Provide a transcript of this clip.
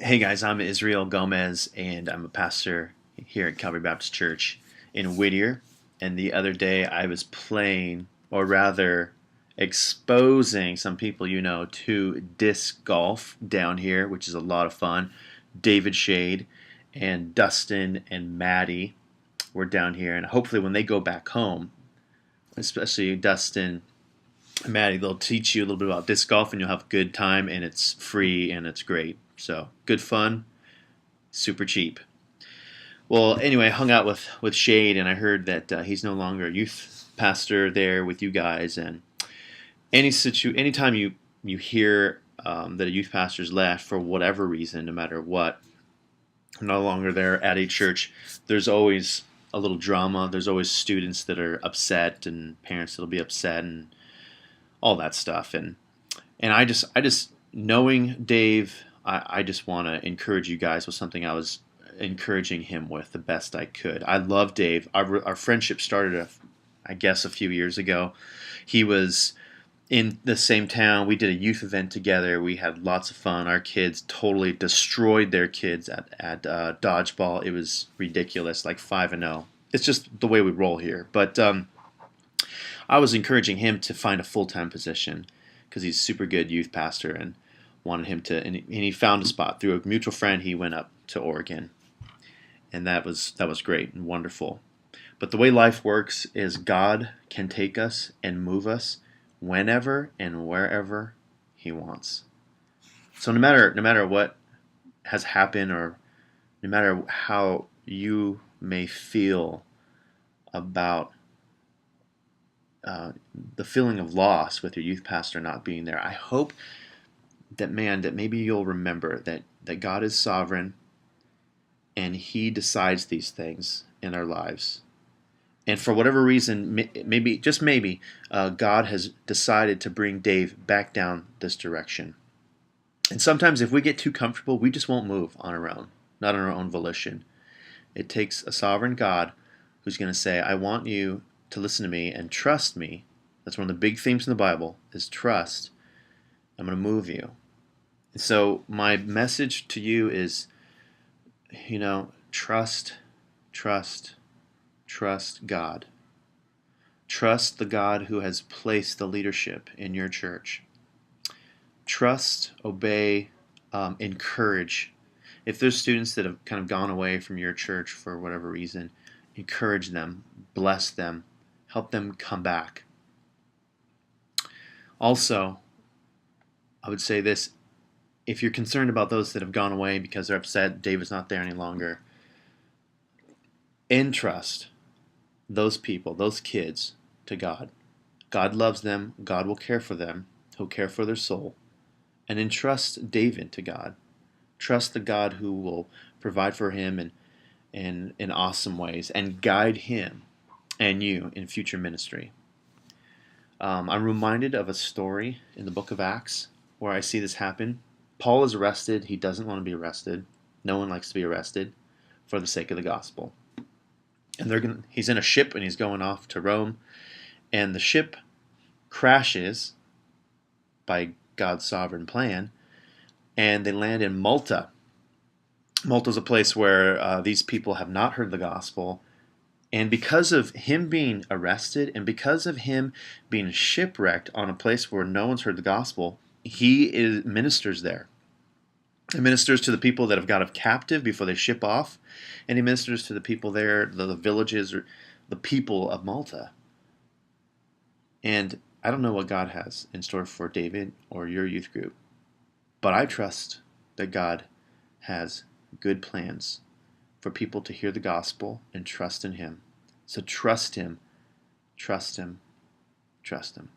Hey guys, I'm Israel Gomez, and I'm a pastor here at Calvary Baptist Church in Whittier. And the other day I was playing, or rather, exposing some people to disc golf down here, which is a lot of fun. David Shade and Dustin and Maddie were down here, and hopefully when they go back home, especially Dustin Maddie, they'll teach you a little bit about disc golf, and you'll have a good time, and it's free and it's great. So good fun, super cheap. Well, anyway, I hung out with Shade, and I heard that he's no longer a youth pastor there with you guys. And anytime you hear that a youth pastor's left for whatever reason, no matter what, no longer there at a church, there's always a little drama. There's always students that are upset and parents that'll be upset and all that stuff. And I just knowing Dave, I just want to encourage you guys with something I was encouraging him with the best I could. I love Dave. Our friendship started, I guess, a few years ago. He was in the same town. We did a youth event together. We had lots of fun. Our kids totally destroyed their kids at dodgeball. It was ridiculous, like 5-0. It's just the way we roll here. But I was encouraging him to find a full-time position because he's a super good youth pastor and wanted him to, and he found a spot through a mutual friend. He went up to Oregon, and that was great and wonderful. But the way life works is God can take us and move us whenever and wherever He wants. So no matter what has happened, or no matter how you may feel about the feeling of loss with your youth pastor not being there, I hope that maybe you'll remember that God is sovereign and He decides these things in our lives. And for whatever reason, maybe, just maybe, God has decided to bring Dave back down this direction. And sometimes if we get too comfortable, we just won't move on our own, not on our own volition. It takes a sovereign God who's going to say, I want you to listen to me and trust me. That's one of the big themes in the Bible, is trust. I'm going to move you. And so my message to you is, trust, trust, trust God. Trust the God who has placed the leadership in your church. Trust, obey, encourage. If there's students that have kind of gone away from your church for whatever reason, encourage them, bless them, help them come back. Also, I would say this: if you're concerned about those that have gone away because they're upset David's not there any longer, entrust those people, those kids, to God. God loves them. God will care for them. He'll care for their soul. And entrust David to God. Trust the God who will provide for him in awesome ways and guide him and you in future ministry. I'm reminded of a story in the book of Acts where I see this happen. Paul is arrested. He doesn't want to be arrested. No one likes to be arrested for the sake of the gospel. And he's in a ship and he's going off to Rome. And the ship crashes by God's sovereign plan. And they land in Malta. Malta is a place where these people have not heard the gospel. And because of him being arrested and because of him being shipwrecked on a place where no one's heard the gospel, he ministers there. He ministers to the people that have got captive before they ship off, and he ministers to the people there, the villages, or the people of Malta. And I don't know what God has in store for David or your youth group, but I trust that God has good plans for people to hear the gospel and trust in Him. So trust Him, trust Him, trust Him.